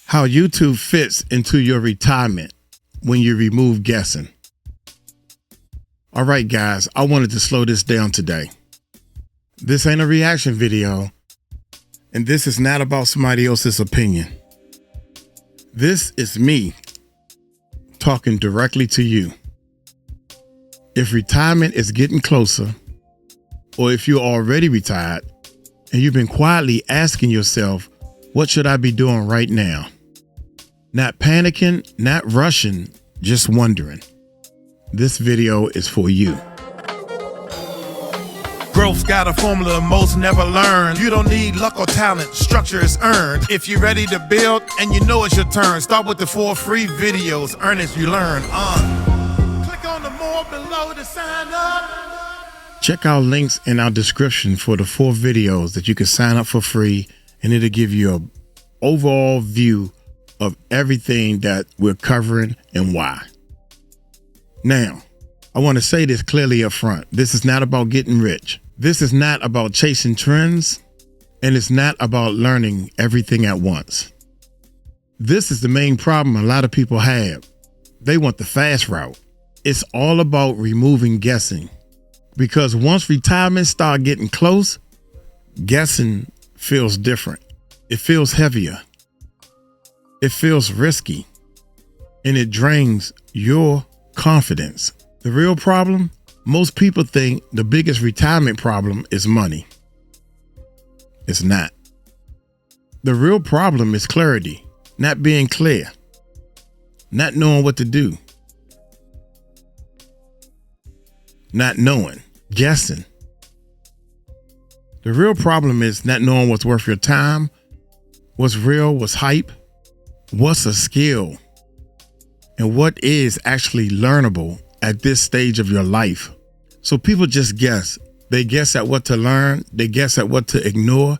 How YouTube fits into your retirement when you remove guessing. All right, guys, I wanted to slow this down today. This ain't a reaction video, and this is not about somebody else's opinion. This is me talking directly to you. If retirement is getting closer, or if you're already retired and you've been quietly asking yourself, what should I be doing right now? Not panicking, not rushing, just wondering. This video is for you. Growth's got a formula most never learn. You don't need luck or talent, structure is earned. If you're ready to build and you know it's your turn, start with the 4 free videos, earn as you learn. Click on the more below to sign up. Check out links in our description for the 4 videos that you can sign up for free, and it'll give you an overall view of everything that we're covering and why. Now, I want to say this clearly up front. This is not about getting rich. This is not about chasing trends, and it's not about learning everything at once. This is the main problem a lot of people have. They want the fast route. It's all about removing guessing, because once retirement starts getting close, guessing feels different. It feels heavier. It feels risky, and it drains your confidence. The real problem, most people think the biggest retirement problem is money. It's not. The real problem is clarity, not being clear, not knowing what to do, not knowing, guessing. The real problem is not knowing what's worth your time, what's real, what's hype, what's a skill, and what is actually learnable at this stage of your life. So people just guess. They guess at what to learn. They guess at what to ignore.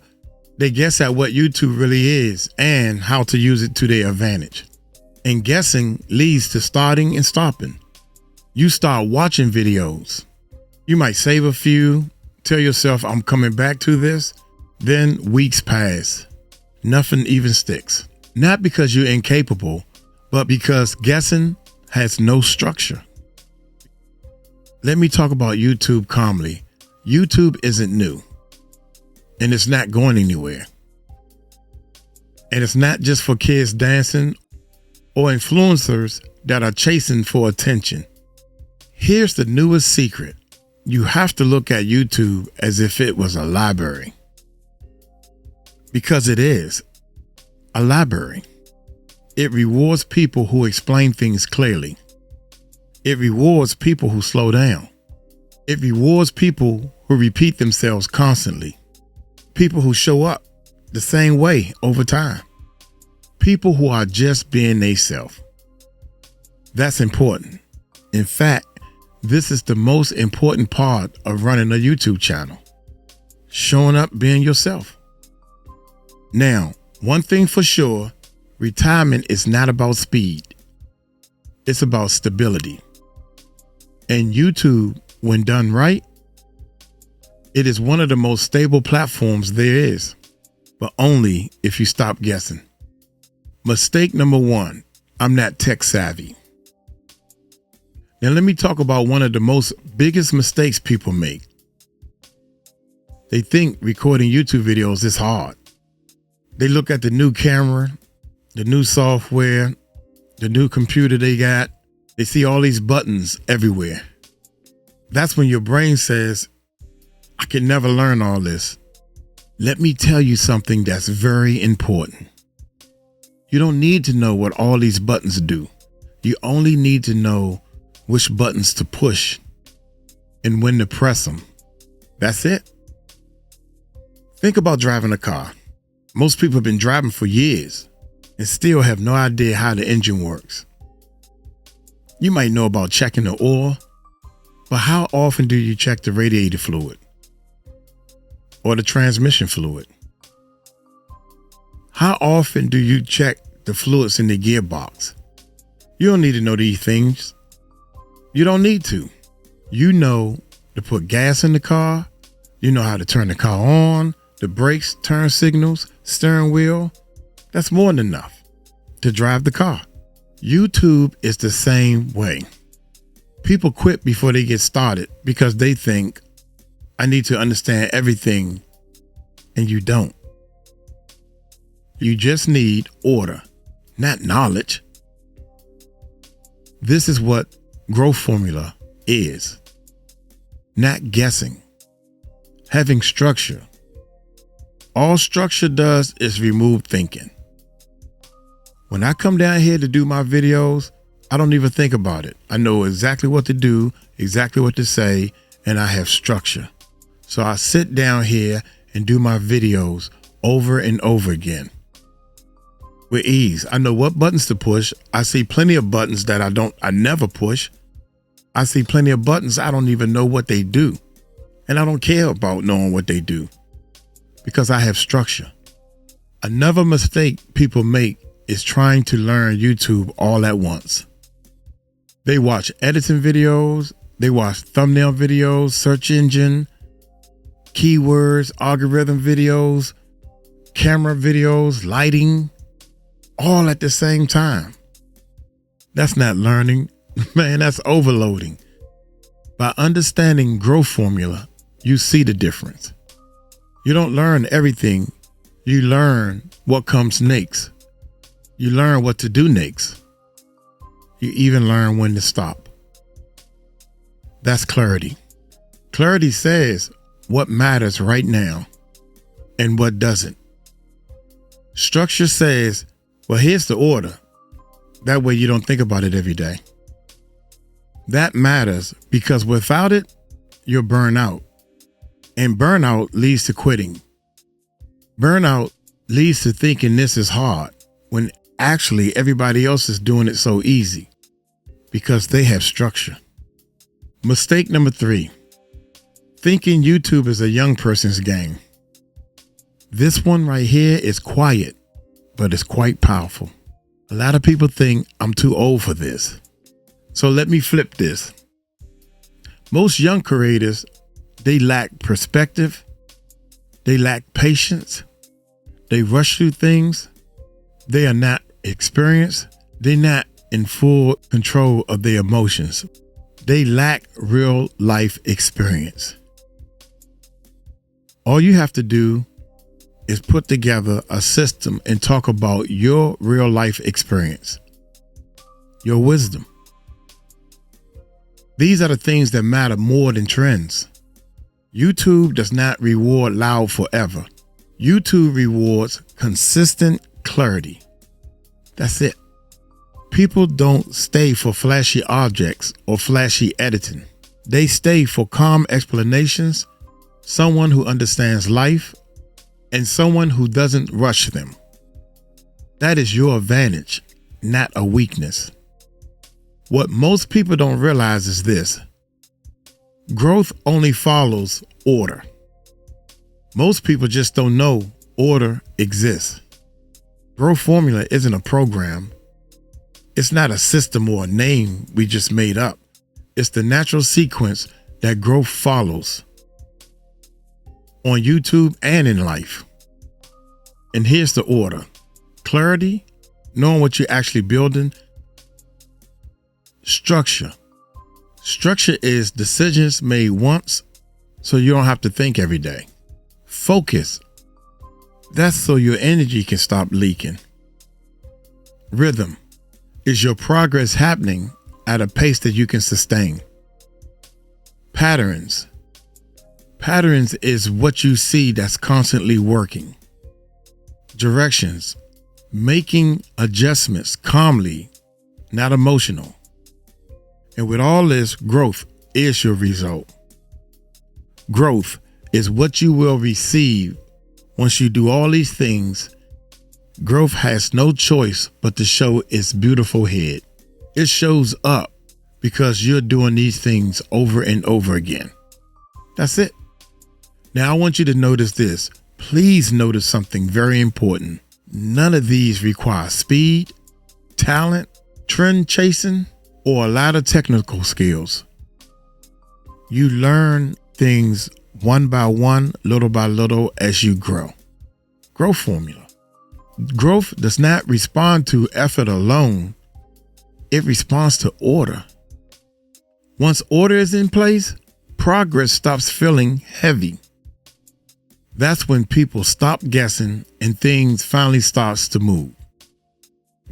They guess at what YouTube really is and how to use it to their advantage. And guessing leads to starting and stopping. You start watching videos. You might save a few, tell yourself, I'm coming back to this. Then weeks pass. Nothing even sticks. Not because you're incapable, but because guessing has no structure. Let me talk about YouTube calmly. YouTube isn't new, and it's not going anywhere. And it's not just for kids dancing or influencers that are chasing for attention. Here's the newest secret. You have to look at YouTube as if it was a library. Because it is a library. It rewards people who explain things clearly. It rewards people who slow down. It rewards people who repeat themselves constantly. People who show up the same way over time. People who are just being themselves. That's important. In fact, this is the most important part of running a YouTube channel. Showing up being yourself. Now, one thing for sure, retirement is not about speed. It's about stability. And YouTube, when done right, it is one of the most stable platforms there is, but only if you stop guessing. Mistake number 1, I'm not tech savvy. Now let me talk about one of the most biggest mistakes people make. They think recording YouTube videos is hard. They look at the new camera, the new software, the new computer they got. They see all these buttons everywhere. That's when your brain says, I can never learn all this. Let me tell you something that's very important. You don't need to know what all these buttons do. You only need to know which buttons to push and when to press them. That's it. Think about driving a car. Most people have been driving for years and still have no idea how the engine works. You might know about checking the oil, but how often do you check the radiator fluid or the transmission fluid? How often do you check the fluids in the gearbox? You don't need to know these things. You don't need to. You know to put gas in the car. You know how to turn the car on, the brakes, turn signals, steering wheel. That's more than enough. to drive the car. YouTube is the same way. People quit before they get started because they think, I need to understand everything, and you don't. You just need order, not knowledge. This is what growth formula is. Not guessing. Having structure. All structure does is remove thinking. When I come down here to do my videos, I don't even think about it. I know exactly what to do, exactly what to say, and I have structure. So I sit down here and do my videos over and over again. With ease. I know what buttons to push. I see plenty of buttons that I never push. I see plenty of buttons I don't even know what they do. And I don't care about knowing what they do because I have structure. Another mistake people make is trying to learn YouTube all at once. They watch editing videos, they watch thumbnail videos, search engine, keywords, algorithm videos, camera videos, lighting, all at the same time. That's not learning, man, that's overloading. By understanding growth formula, you see the difference. You don't learn everything, you learn what comes next. You learn what to do next. You even learn when to stop. That's clarity. Clarity says what matters right now and what doesn't. Structure says, well, here's the order. That way you don't think about it every day. That matters because without it, you'll burn out. And burnout leads to quitting. Burnout leads to thinking this is hard when actually everybody else is doing it so easy because they have structure. Mistake number 3, thinking YouTube is a young person's game. This one right here is quiet, but it's quite powerful. A lot of people think I'm too old for this. So let me flip this. Most young creators, they lack perspective. They lack patience. They rush through things. They are not experienced. They're not in full control of their emotions. They lack real life experience. All you have to do is put together a system and talk about your real life experience, your wisdom. These are the things that matter more than trends. YouTube does not reward loud forever. YouTube rewards consistent clarity. That's it. People don't stay for flashy objects or flashy editing. They stay for calm explanations, someone who understands life, and someone who doesn't rush them. That is your advantage, not a weakness. What most people don't realize is this: growth only follows order. Most people just don't know order exists. Growth formula isn't a program. It's not a system or a name we just made up. It's the natural sequence that growth follows on YouTube and in life. And here's the order: clarity, knowing what you're actually building. Structure. Structure is decisions made once so you don't have to think every day. Focus. That's so your energy can stop leaking. Rhythm. Is your progress happening at a pace that you can sustain? Patterns. Patterns is what you see that's constantly working. Directions. Making adjustments calmly, not emotional. And with all this, growth is your result. Growth is what you will receive once you do all these things. Growth has no choice but to show its beautiful head. It shows up because you're doing these things over and over again. That's it. Now I want you to notice this. Please notice something very important. None of these require speed, talent, trend chasing, or a lot of technical skills. You learn things one by one, little by little as you grow. Growth formula. Growth does not respond to effort alone. It responds to order. Once order is in place, progress stops feeling heavy. That's when people stop guessing and things finally starts to move.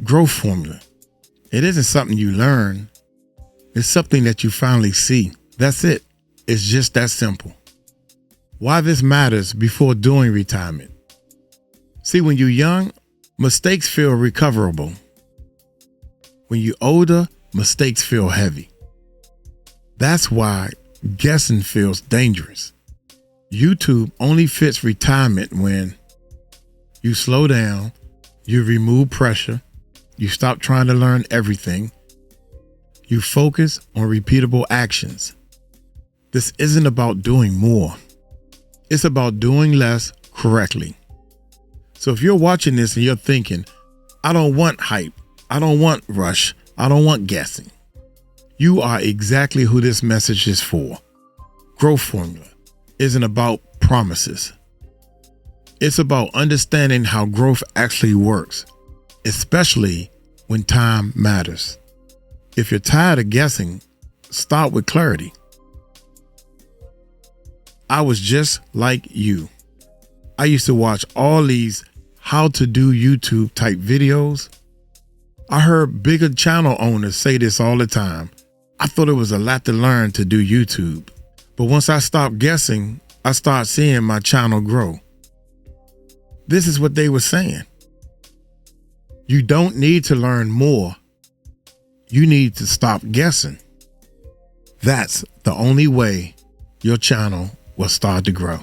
Growth formula. It isn't something you learn. It's something that you finally see. That's it. It's just that simple. Why this matters before doing retirement. See, when you're young, mistakes feel recoverable. When you're older, mistakes feel heavy. That's why guessing feels dangerous. YouTube only fits retirement when you slow down, you remove pressure, you stop trying to learn everything, you focus on repeatable actions. This isn't about doing more. It's about doing less correctly. So if you're watching this and you're thinking, I don't want hype, I don't want rush, I don't want guessing, you are exactly who this message is for. Growth formula isn't about promises. It's about understanding how growth actually works, especially when time matters. If you're tired of guessing, start with clarity. I was just like you. I used to watch all these how to do YouTube type videos. I heard bigger channel owners say this all the time. I thought it was a lot to learn to do YouTube. But once I stopped guessing, I started seeing my channel grow. This is what they were saying. You don't need to learn more. You need to stop guessing. That's the only way your channel will start to grow.